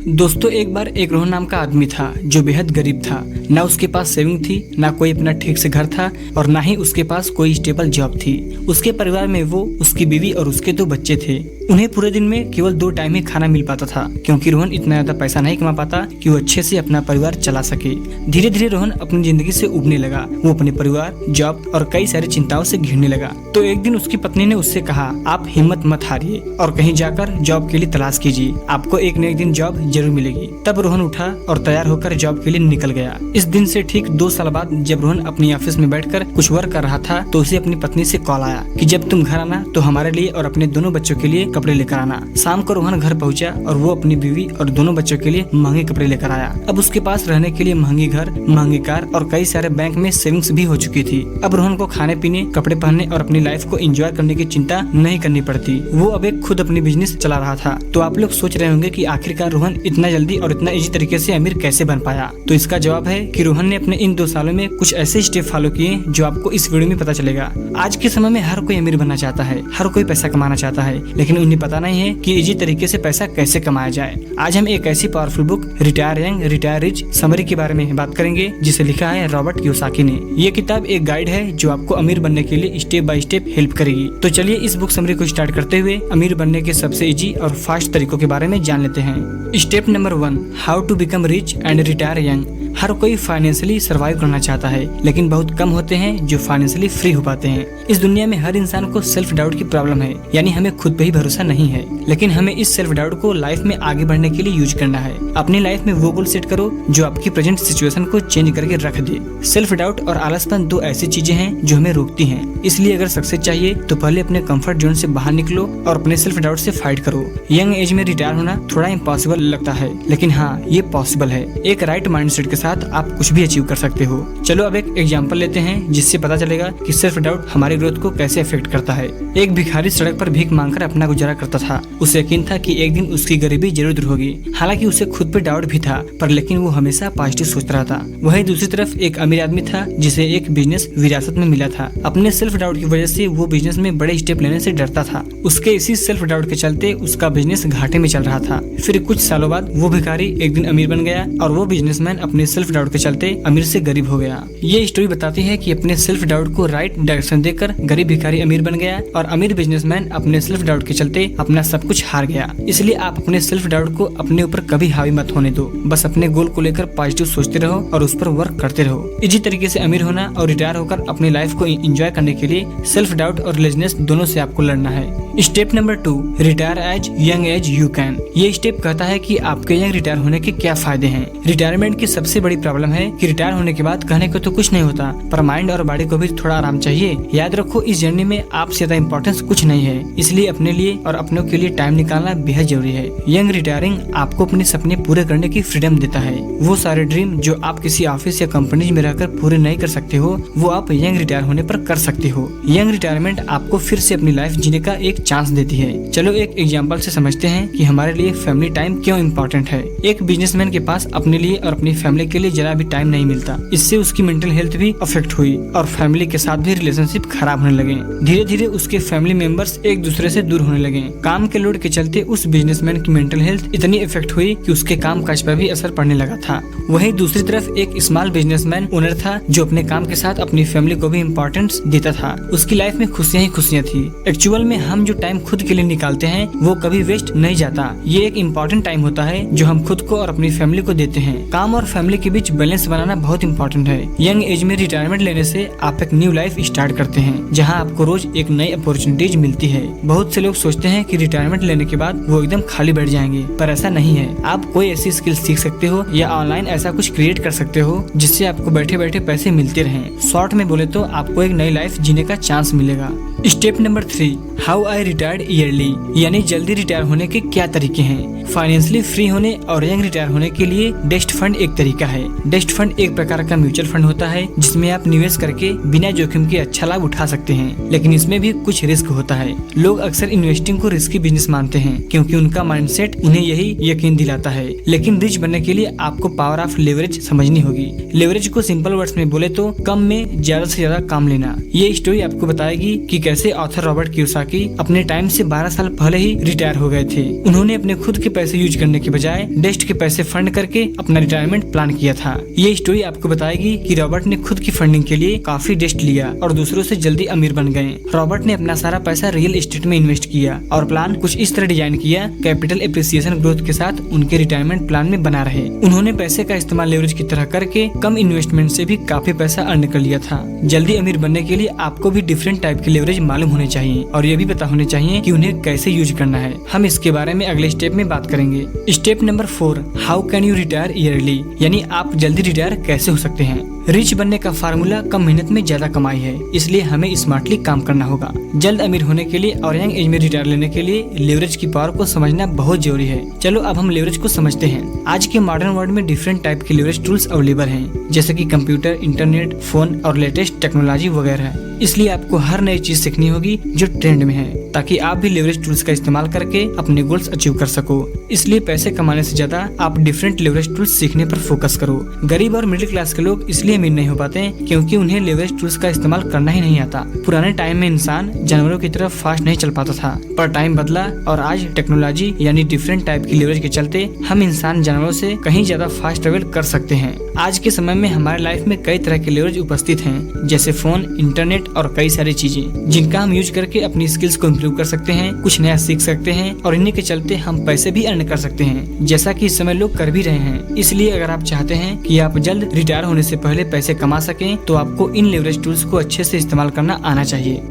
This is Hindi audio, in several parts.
दोस्तों, एक बार एक रोहन नाम का आदमी था जो बेहद गरीब था। ना उसके पास सेविंग थी, ना कोई अपना ठीक से घर था और ना ही उसके पास कोई स्टेबल जॉब थी। उसके परिवार में वो, उसकी बीवी और उसके 2 बच्चे थे। उन्हें पूरे दिन में केवल 2 टाइम ही खाना मिल पाता था, क्योंकि रोहन इतना ज्यादा पैसा नहीं कमा पाता कि वो अच्छे से अपना परिवार चला सके। धीरे धीरे रोहन अपनी जिंदगी से उबने लगा। वो अपने परिवार, जॉब और कई सारी चिंताओं से घिरने लगा। तो एक दिन उसकी पत्नी ने उससे कहा, आप हिम्मत मत हारिए और कहीं जाकर जॉब के लिए तलाश कीजिए, आपको एक न एक दिन जॉब जरूर मिलेगी। तब रोहन उठा और तैयार होकर जॉब के लिए निकल गया। इस दिन से ठीक 2 साल बाद जब रोहन अपनी ऑफिस में बैठकर कुछ वर्क कर रहा था तो उसे अपनी पत्नी से कॉल आया कि जब तुम घर आना तो हमारे लिए और अपने दोनों बच्चों के लिए कपड़े लेकर आना। शाम को रोहन घर पहुंचा और वो अपनी बीवी और दोनों बच्चों के लिए महंगे कपड़े लेकर आया। अब उसके पास रहने के लिए महंगी घर, महंगी कार और कई सारे बैंक में सेविंग्स भी हो चुकी थी। अब रोहन को खाने पीने, कपड़े पहनने और अपनी लाइफ को एंजॉय करने की चिंता नहीं करनी पड़ती। वो अब एक खुद अपनी बिजनेस चला रहा था। तो आप लोग सोच रहे होंगे कि आखिरकार रोहन इतना जल्दी और इतना इजी तरीके से अमीर कैसे बन पाया। तो इसका जवाब है कि रोहन ने अपने इन 2 सालों में कुछ ऐसे स्टेप फॉलो किए जो आपको इस वीडियो में पता चलेगा। आज के समय में हर कोई अमीर बनना चाहता है, हर कोई पैसा कमाना चाहता है, लेकिन उन्हें पता नहीं है कि इजी तरीके से पैसा कैसे कमाया जाए। आज हम एक ऐसी powerful book retire young retire rich summary के बारे में बात करेंगे जिसे लिखा है रॉबर्ट कियोसाकी ने। ये किताब एक गाइड है जो आपको अमीर बनने के लिए स्टेप बाय स्टेप हेल्प करेगी। तो चलिए इस बुक समरी को स्टार्ट करते हुए अमीर बनने के सबसे इजी और फास्ट तरीकों के बारे में जान लेते हैं। Step number 1, how to become rich and retire young. हर कोई फाइनेंशियली सर्वाइव करना चाहता है, लेकिन बहुत कम होते हैं जो फाइनेंशियली फ्री हो पाते हैं। इस दुनिया में हर इंसान को सेल्फ डाउट की प्रॉब्लम है, यानी हमें खुद पे ही भरोसा नहीं है। लेकिन हमें इस सेल्फ डाउट को लाइफ में आगे बढ़ने के लिए यूज करना है। अपनी लाइफ में वो गोल सेट करो जो आपकी प्रेजेंट सिचुएशन को चेंज करके रख दे। सेल्फ डाउट और आलसपन 2 ऐसी चीजें हैं जो हमें रोकती हैं। इसलिए अगर सक्सेस चाहिए तो पहले अपने कंफर्ट जोन से बाहर निकलो और अपने सेल्फ डाउट से फाइट करो। यंग एज में रिटायर होना थोड़ा इम्पॉसिबल लगता है, लेकिन हाँ, ये पॉसिबल है। एक राइट माइंडसेट के साथ आप कुछ भी अचीव कर सकते हो। चलो अब एक एग्जांपल लेते हैं जिससे पता चलेगा कि सेल्फ डाउट हमारी ग्रोथ को कैसे अफेक्ट करता है। एक भिखारी सड़क पर भीख मांगकर अपना गुजारा करता था। उसे यकीन था कि एक दिन उसकी गरीबी जरूर दूर होगी। हालांकि उसे खुद पे डाउट भी था, पर लेकिन वो हमेशा पॉजिटिव सोचता रहा था। वहीं दूसरी तरफ एक अमीर आदमी था जिसे एक बिजनेस विरासत में मिला था। अपने सेल्फ डाउट की वजह से वो बिजनेस में बड़े स्टेप लेने से डरता था। उसके इसी सेल्फ डाउट के चलते उसका बिजनेस घाटे में चल रहा था। फिर कुछ सालों बाद वो भिखारी एक दिन अमीर बन गया और वो बिजनेसमैन अपने सेल्फ डाउट के चलते अमीर से गरीब हो गया। ये स्टोरी बताती है कि अपने सेल्फ डाउट को राइट डायरेक्शन देकर गरीब भिखारी अमीर बन गया और अमीर बिजनेसमैन अपने सेल्फ डाउट के चलते अपना सब कुछ हार गया। इसलिए आप अपने सेल्फ डाउट को अपने ऊपर कभी हावी मत होने दो। बस अपने गोल को लेकर पॉजिटिव सोचते रहो और उस पर वर्क करते रहो। इसी तरीके से अमीर होना और रिटायर होकर अपनी लाइफ को एंजॉय करने के लिए सेल्फ डाउट और लेजनेस दोनों से आपको लड़ना है। Step number 2, retire as young as you can. ये स्टेप कहता है कि आपके यंग रिटायर होने के क्या फायदे हैं। रिटायरमेंट की सबसे बड़ी प्रॉब्लम है कि रिटायर होने के बाद कहने को तो कुछ नहीं होता, पर माइंड और बॉडी को भी थोड़ा आराम चाहिए। याद रखो, इस जर्नी में आपसे ज्यादा इम्पोर्टेंस कुछ नहीं है, इसलिए अपने लिए और अपनों के लिए टाइम निकालना बेहद जरूरी है। यंग रिटायरिंग आपको अपने सपने पूरे करने की फ्रीडम देता है। वो सारे ड्रीम जो आप किसी ऑफिस या कंपनी में रहकर पूरे नहीं कर सकते हो, वो आप यंग रिटायर होने पर कर सकते हो। यंग रिटायरमेंट आपको फिर से अपनी लाइफ जीने का एक चांस देती है। चलो एक एग्जांपल से समझते हैं कि हमारे लिए फैमिली टाइम क्यों इम्पोर्टेंट है। एक बिजनेसमैन के पास अपने लिए और अपनी फैमिली के लिए जरा भी टाइम नहीं मिलता। इससे उसकी मेंटल हेल्थ भी अफेक्ट हुई और फैमिली के साथ भी रिलेशनशिप खराब होने लगे। धीरे धीरे उसके फैमिली मेंबर्स एक दूसरे से दूर होने लगे। काम के लोड के चलते उस बिजनेसमैन की मेंटल हेल्थ इतनी इफेक्ट हुई कि उसके काम काज पर भी असर पड़ने लगा था। वहीं दूसरी तरफ एक स्मॉल बिजनेसमैन ओनर था जो अपने काम के साथ अपनी फैमिली को भी इम्पोर्टेंस देता था। उसकी लाइफ में खुशियां ही खुशियां थी। एक्चुअल में हम जो टाइम खुद के लिए निकालते हैं वो कभी वेस्ट नहीं जाता। ये एक इम्पोर्टेंट टाइम होता है जो हम खुद को और अपनी फैमिली को देते हैं। काम और फैमिली के बीच बैलेंस बनाना बहुत इम्पोर्टेंट है। यंग एज में रिटायरमेंट लेने से आप एक न्यू लाइफ स्टार्ट करते हैं जहां आपको रोज एक नई अपॉर्चुनिटीज मिलती है। बहुत से लोग सोचते हैं कि रिटायरमेंट लेने के बाद वो एकदम खाली बैठ जाएंगे, पर ऐसा नहीं है। आप कोई ऐसी स्किल सीख सकते हो या ऑनलाइन ऐसा कुछ क्रिएट कर सकते हो जिससे आपको बैठे बैठे पैसे मिलते रहें। शॉर्ट में बोले तो आपको एक नई लाइफ जीने का चांस मिलेगा। Step number 3, how I retired yearly, यानी जल्दी रिटायर होने के क्या तरीके हैं। फाइनेंशियली फ्री होने और यंग रिटायर होने के लिए डेस्ट फंड एक तरीका है। डेस्ट फंड एक प्रकार का म्यूचुअल फंड होता है जिसमें आप निवेश करके बिना जोखिम के अच्छा लाभ उठा सकते हैं, लेकिन इसमें भी कुछ रिस्क होता है। लोग अक्सर इन्वेस्टिंग को रिस्की बिजनेस मानते हैं क्योंकि उनका माइंडसेट उन्हें यही यकीन दिलाता है। लेकिन रिच बनने के लिए आपको पावर ऑफ लेवरेज समझनी होगी। लेवरेज को सिंपल वर्ड्स में बोले तो कम में ज्यादा से ज्यादा काम लेना। ये स्टोरी आपको बताएगी कि कैसे ऑथर रॉबर्ट कियोसाकी अपने टाइम से 12 साल पहले ही रिटायर हो गए थे। उन्होंने अपने खुद के पैसे यूज करने के बजाय डेस्ट के पैसे फंड करके अपना रिटायरमेंट प्लान किया था। ये स्टोरी आपको बताएगी कि रॉबर्ट ने खुद की फंडिंग के लिए काफी डेस्ट लिया और दूसरों से जल्दी अमीर बन गए। रॉबर्ट ने अपना सारा पैसा रियल एस्टेट में इन्वेस्ट किया और प्लान कुछ इस तरह डिजाइन किया, कैपिटल एप्रिसिएशन ग्रोथ के साथ उनके रिटायरमेंट प्लान में बना रहे। उन्होंने पैसे का इस्तेमाल लेवरेज की तरह करके कम इन्वेस्टमेंट से भी काफी पैसा अर्न कर लिया था। जल्दी अमीर बनने के लिए आपको भी डिफरेंट टाइप के लेवरेज मालूम होने चाहिए और ये भी पता होने चाहिए कि उन्हें कैसे यूज करना है। हम इसके बारे में अगले स्टेप में बात करेंगे। Step number 4, how can you retire yearly, यानी आप जल्दी रिटायर कैसे हो सकते हैं। रिच बनने का फार्मूला कम मेहनत में ज्यादा कमाई है, इसलिए हमें स्मार्टली काम करना होगा। जल्द अमीर होने के लिए और यंग एज में रिटायर लेने के लिए लेवरेज की पावर को समझना बहुत जरूरी है। चलो अब हम लेवरेज को समझते हैं। आज के मॉडर्न वर्ल्ड में डिफरेंट टाइप के लेवरेज टूल्स अवेलेबल हैं, जैसे कि कंप्यूटर, इंटरनेट, फोन और लेटेस्ट टेक्नोलॉजी वगैरह। इसलिए आपको हर नई चीज सीखनी होगी जो ट्रेंड में है, ताकि आप भी लेवरेज टूल्स का इस्तेमाल करके अपने गोल्स अचीव कर सको। इसलिए पैसे कमाने से ज्यादा आप डिफरेंट लेवरेज टूल्स सीखने पर फोकस करो। गरीब और मिडिल क्लास के लोग इसलिए अमीर नहीं हो पाते क्योंकि उन्हें लेवरेज टूल्स का इस्तेमाल करना ही नहीं आता। पुराने टाइम में इंसान जानवरों की तरफ फास्ट नहीं चल पाता था, पर टाइम बदला और आज टेक्नोलॉजी यानी डिफरेंट टाइप की लेवरेज के चलते हम इंसान जानवरों से कहीं ज्यादा फास्ट ट्रेवल कर सकते हैं। आज के समय में हमारे लाइफ में कई तरह के लेवरेज उपस्थित हैं, जैसे फोन, इंटरनेट और कई सारी चीजें जिनका हम यूज करके अपनी स्किल्स को इम्प्रूव कर सकते हैं, कुछ नया सीख सकते हैं और इन्हीं के चलते हम पैसे भी अर्न कर सकते हैं, जैसा कि इस समय लोग कर भी रहे हैं। इसलिए अगर आप चाहते हैं कि आप जल्द रिटायर होने से पहले पैसे कमा सकें, तो आपको इन लेवरेज टूल्स को अच्छे से इस्तेमाल करना आना चाहिए।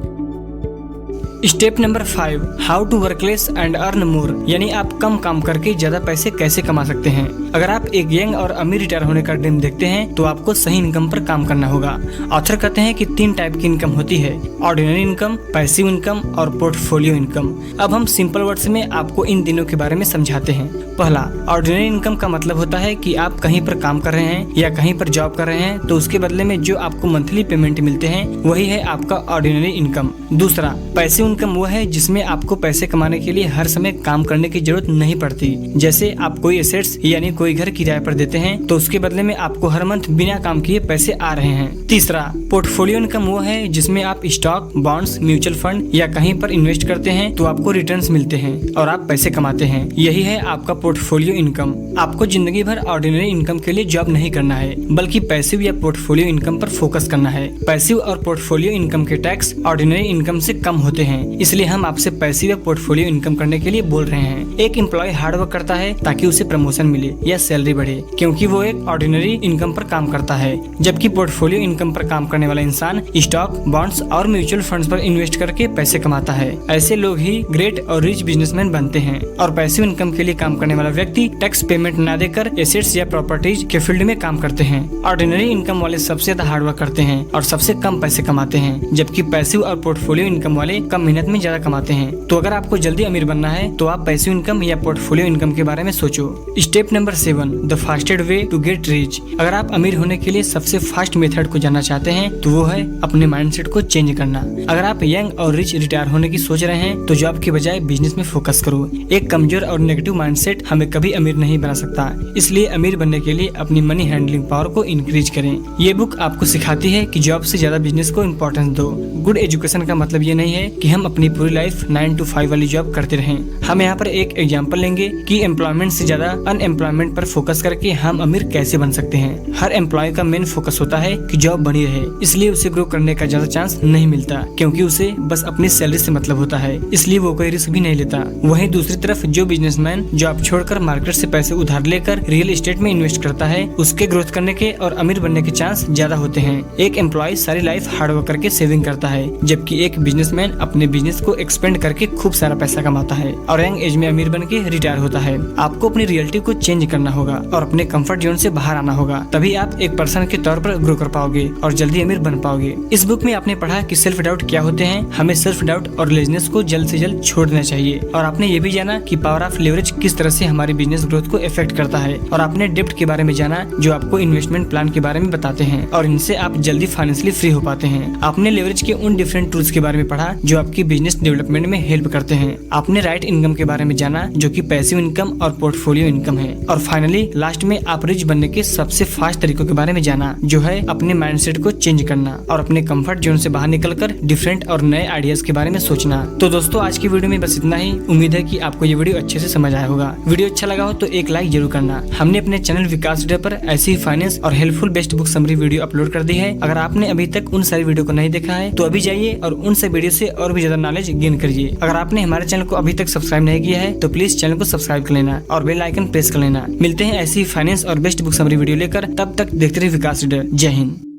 Step number 5, how to work less and earn more, यानी आप कम काम करके ज्यादा पैसे कैसे कमा सकते हैं। अगर आप एक यंग और अमीर रिटायर होने का ड्रीम देखते हैं तो आपको सही इनकम पर काम करना होगा। ऑथर कहते हैं कि 3 टाइप की इनकम होती है, ऑर्डिनरी इनकम, पैसिव इनकम और पोर्टफोलियो इनकम। अब हम सिंपल वर्ड्स में आपको इन तीनों के बारे में समझाते हैं। पहला, ऑर्डिनरी इनकम का मतलब होता है कि आप कहीं पर काम कर रहे हैं या कहीं पर जॉब कर रहे हैं, तो उसके बदले में जो आपको मंथली पेमेंट मिलते हैं वही है आपका ऑर्डिनरी इनकम। दूसरा, पैसिव इनकम वो है जिसमें आपको पैसे कमाने के लिए हर समय काम करने की जरूरत नहीं पड़ती। जैसे आप कोई एसेट्स यानी कोई घर किराए पर देते हैं तो उसके बदले में आपको हर मंथ बिना काम किए पैसे आ रहे हैं। तीसरा, पोर्टफोलियो इनकम वो है जिसमें आप स्टॉक, बॉन्ड्स, म्यूचुअल फंड या कहीं पर इन्वेस्ट करते हैं तो आपको रिटर्न्स मिलते हैं और आप पैसे कमाते हैं। यही है आपका पोर्टफोलियो इनकम। आपको जिंदगी भर ऑर्डिनरी इनकम के लिए जॉब नहीं करना है, बल्कि पैसिव या पोर्टफोलियो इनकम पर फोकस करना है। पैसिव और पोर्टफोलियो इनकम के टैक्स ऑर्डिनरी इनकम से कम होते हैं, इसलिए हम आपसे पैसिव या पोर्टफोलियो इनकम करने के लिए बोल रहे हैं। एक एम्प्लॉय हार्ड वर्क करता है ताकि उसे प्रमोशन मिले या सैलरी बढ़े, क्योंकि वो एक ऑर्डिनरी इनकम पर काम करता है, जबकि पोर्टफोलियो इनकम पर काम करने वाला इंसान स्टॉक, बॉन्ड्स और म्यूचुअल फंड्स पर इन्वेस्ट करके पैसे कमाता है। ऐसे लोग ही ग्रेट और रिच बिजनेसमैन बनते हैं। और पैसिव इनकम के लिए काम करने वाला व्यक्ति टैक्स पेमेंट न देकर एसेट्स या प्रॉपर्टीज के फील्ड में काम करते हैं। ऑर्डिनरी इनकम वाले सबसे ज्यादा हार्ड वर्क करते हैं और सबसे कम पैसे कमाते हैं, जबकि पैसिव और पोर्टफोलियो इनकम वाले कम मेहनत में ज्यादा कमाते हैं। तो अगर आपको जल्दी अमीर बनना है तो आप पैसिव इनकम या पोर्टफोलियो इनकम के बारे में सोचो। Step number 7, the fastest way to get rich. अगर आप अमीर होने के लिए सबसे फास्ट मेथड को जानना चाहते हैं तो वो है अपने माइंडसेट को चेंज करना। अगर आप यंग और रिच रिटायर होने की सोच रहे हैं तो जॉब के बजाय बिजनेस में फोकस करो। एक कमजोर और नेगेटिव माइंडसेट हमें कभी अमीर नहीं बना सकता, इसलिए अमीर बनने के लिए अपनी मनी हैंडलिंग पावर को इंक्रीज करें। ये बुक आपको सिखाती है कि जॉब से ज्यादा बिजनेस को इम्पोर्टेंस दो। गुड एजुकेशन का मतलब ये नहीं है कि हम अपनी पूरी लाइफ 9 to 5 वाली जॉब करते रहें। हम यहाँ पर एक एग्जांपल लेंगे कि एम्प्लॉयमेंट से ज्यादा अनएम्प्लॉयमेंट पर फोकस करके हम अमीर कैसे बन सकते हैं। हर एम्प्लॉय का मेन फोकस होता है कि जॉब बनी रहे, इसलिए उसे ग्रो करने का ज्यादा चांस नहीं मिलता, क्योंकि उसे बस अपनी सैलरी से मतलब होता है, इसलिए वो कोई रिस्क भी नहीं लेता। वहीं दूसरी तरफ जो बिजनेसमैन जॉब छोड़कर मार्केट से पैसे उधार लेकर रियल एस्टेट में इन्वेस्ट करता है, उसके ग्रोथ करने के और अमीर बनने के चांस ज्यादा होते हैं। एक एम्प्लॉय सारी लाइफ हार्ड वर्क करके सेविंग करता है, जबकि एक बिजनेसमैन अपने बिजनेस को एक्सपेंड करके खूब सारा पैसा कमाता है और यंग एज में अमीर बन के रिटायर होता है। आपको अपनी रियलिटी को चेंज करना होगा और अपने कंफर्ट जोन से बाहर आना होगा, तभी आप एक पर्सन के तौर पर ग्रो कर पाओगे और जल्दी अमीर बन पाओगे। इस बुक में आपने पढ़ा कि सेल्फ डाउट क्या होते हैं, हमें सेल्फ डाउट और लेजनेस को जल्द से जल्द छोड़ देना चाहिए, और आपने ये भी जाना कि पावर ऑफ लेवरेज किस तरह से हमारी बिजनेस ग्रोथ को इफेक्ट करता है, और आपने डेब्ट के बारे में जाना जो आपको इन्वेस्टमेंट प्लान के बारे में बताते हैं और इनसे आप जल्दी फाइनेंशियली फ्री हो पाते हैं। आपने लेवरेज के उन डिफरेंट टूल्स के बारे में पढ़ा जो आपको आपकी बिजनेस डेवलपमेंट में हेल्प करते हैं। आपने राइट इनकम के बारे में जाना जो कि पैसिव इनकम और पोर्टफोलियो इनकम है। और फाइनली लास्ट में आप रिच बनने के सबसे फास्ट तरीकों के बारे में जाना जो है अपने माइंडसेट को चेंज करना और अपने कंफर्ट जोन से बाहर निकलकर डिफरेंट और नए आइडियाज के बारे में सोचना। तो दोस्तों आज की वीडियो में बस इतना ही। उम्मीद है कि आपको ये वीडियो अच्छे से समझ आया होगा। वीडियो अच्छा लगा हो तो एक लाइक जरूर करना। हमने अपने चैनल विकास डे पर ऐसी फाइनेंस और helpful best book summary video upload कर दी है। अगर आपने अभी तक उन सारी वीडियो को नहीं देखा है तो अभी जाइए और उन सब वीडियो से और भी ज्यादा नॉलेज गेन करिए। अगर आपने हमारे चैनल को अभी तक सब्सक्राइब नहीं किया है तो प्लीज चैनल को सब्सक्राइब कर लेना और बेल आइकन प्रेस कर लेना। मिलते हैं ऐसी फाइनेंस और बेस्ट बुक समरी वीडियो लेकर, तब तक देखते रहिए विकास डे। जय हिंद।